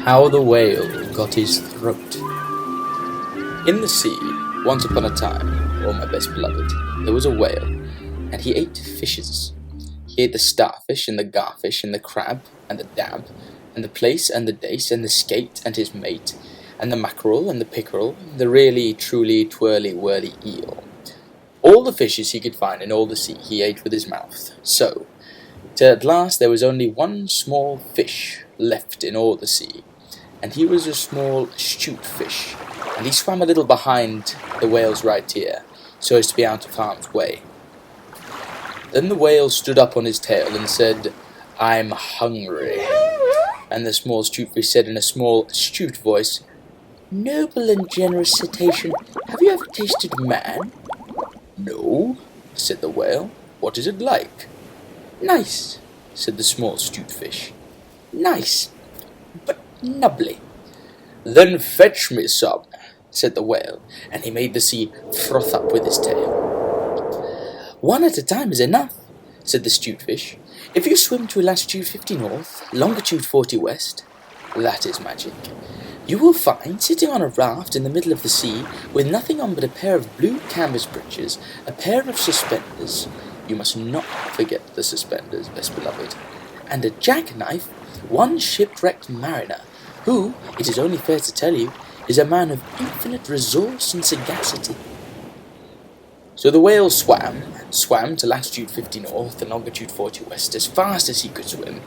How the Whale Got His Throat. In the sea, once upon a time, oh my best beloved, there was a whale, and he ate fishes. He ate the starfish, and the garfish, and the crab, and the dab, and the plaice, and the dace, and the skate, and his mate, and the mackerel, and the pickerel, and the really, truly, twirly, whirly eel. All the fishes he could find in all the sea he ate with his mouth, so, till at last there was only one small fish left in all the sea, and he was a small stute fish, and he swam a little behind the whale's right ear, so as to be out of harm's way. Then the whale stood up on his tail and said, "I'm hungry." And the small stute fish said in a small, astute voice, "Noble and generous cetacean, have you ever tasted man?" "No," said the whale. "What is it like?" "Nice," said the small stute fish. "Nice, but nubbly." "Then fetch me some," said the whale, and he made the sea froth up with his tail. "One at a time is enough," said the stute fish. "If you swim to latitude 50 north, longitude 40 west, that is magic, you will find, sitting on a raft in the middle of the sea, with nothing on but a pair of blue canvas breeches, a pair of suspenders, you must not forget the suspenders, best beloved, and a jackknife, one shipwrecked mariner, who, it is only fair to tell you, is a man of infinite resource and sagacity." So the whale swam to latitude 50 north and longitude 40 west as fast as he could swim,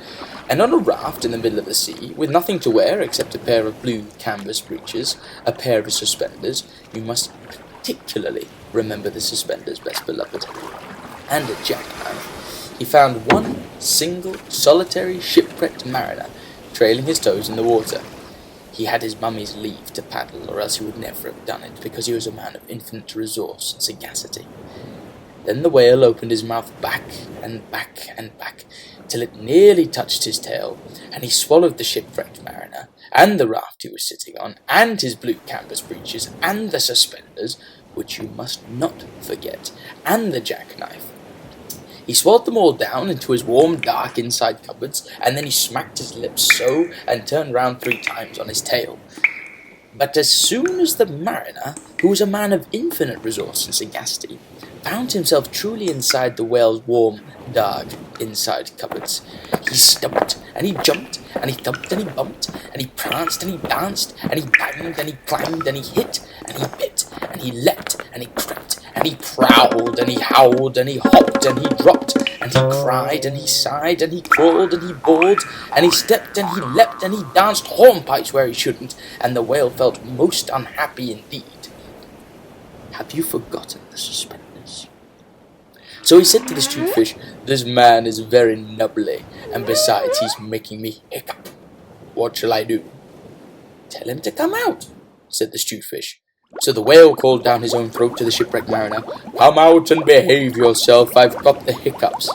and on a raft in the middle of the sea, with nothing to wear except a pair of blue canvas breeches, a pair of suspenders, you must particularly remember the suspenders, best beloved, and a jackknife, he found one single, solitary, shipwrecked mariner, trailing his toes in the water. He had his mummy's leave to paddle, or else he would never have done it, because he was a man of infinite resource and sagacity. Then the whale opened his mouth back and back and back, till it nearly touched his tail, and he swallowed the shipwrecked mariner, and the raft he was sitting on, and his blue canvas breeches, and the suspenders, which you must not forget, and the jackknife. He swallowed them all down into his warm, dark inside cupboards, and then he smacked his lips so, and turned round 3 times on his tail. But as soon as the mariner, who was a man of infinite resource and sagacity, found himself truly inside the whale's warm, dark inside cupboards, he stumped, and he jumped, and he thumped, and he bumped, and he pranced, and he danced, and he banged, and he clanged, and he hit, and he bit, and he leapt, and he crept, and he prowled, and he howled, and he hopped, and he dropped, and he cried, and he sighed, and he crawled, and he bawled, and he stepped, and he leapt, and he danced hornpipes where he shouldn't, and the whale felt most unhappy indeed. Have you forgotten the suspenders? So he said to the stute fish, "This man is very nubbly, and besides he's making me hiccup. What shall I do?" "Tell him to come out," said the stute fish. So the whale called down his own throat to the shipwrecked mariner, "Come out and behave yourself, I've got the hiccups."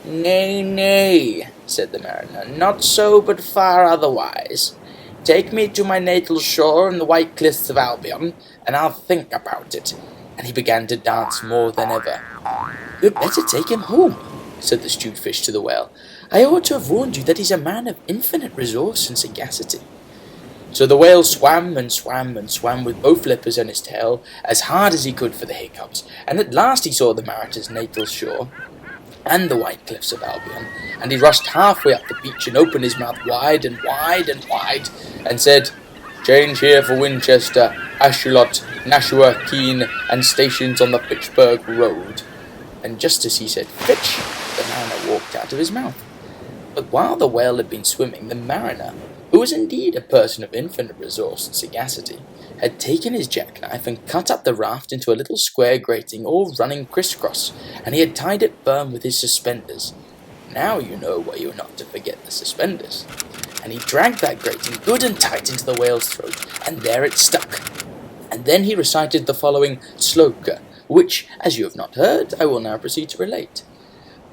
"Nay, nay," said the mariner, "not so, but far otherwise. Take me to my natal shore and the white cliffs of Albion, and I'll think about it." And he began to dance more than ever. "You'd better take him home," said the stute fish to the whale. "I ought to have warned you that he's a man of infinite resource and sagacity." So the whale swam and swam and swam with both flippers and his tail as hard as he could for the hiccups, and at last he saw the mariner's natal shore and the white cliffs of Albion, and he rushed halfway up the beach and opened his mouth wide and wide and wide, and said, "Change here for Winchester, Ashuelot, Nashua, Keene, and stations on the Pittsburgh Road." And just as he said "fetch," the mariner walked out of his mouth. But while the whale had been swimming, the mariner, who was indeed a person of infinite resource and sagacity, had taken his jackknife and cut up the raft into a little square grating all running crisscross, and he had tied it firm with his suspenders. Now you know why you are not to forget the suspenders. And he dragged that grating good and tight into the whale's throat, and there it stuck. And then he recited the following sloka, which, as you have not heard, I will now proceed to relate.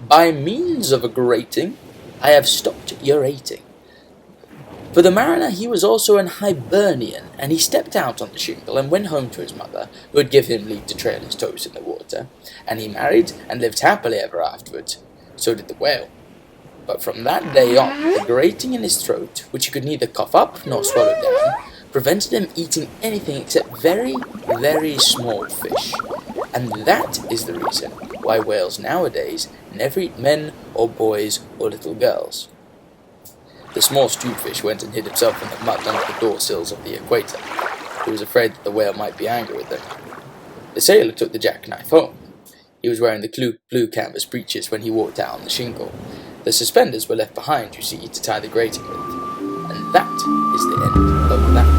"By means of a grating, I have stopped your eating." For the mariner, he was also an Hibernian, and he stepped out on the shingle and went home to his mother, who had given him leave to trail his toes in the water, and he married and lived happily ever afterwards. So did the whale. But from that day on, the grating in his throat, which he could neither cough up nor swallow down, prevented him eating anything except very, very small fish. And that is the reason why whales nowadays never eat men or boys or little girls. The small stute fish went and hid himself in the mud under the door sills of the equator. He was afraid that the whale might be angry with him. The sailor took the jackknife home. He was wearing the blue canvas breeches when he walked out on the shingle. The suspenders were left behind, you see, to tie the grating with. And that is the end of that.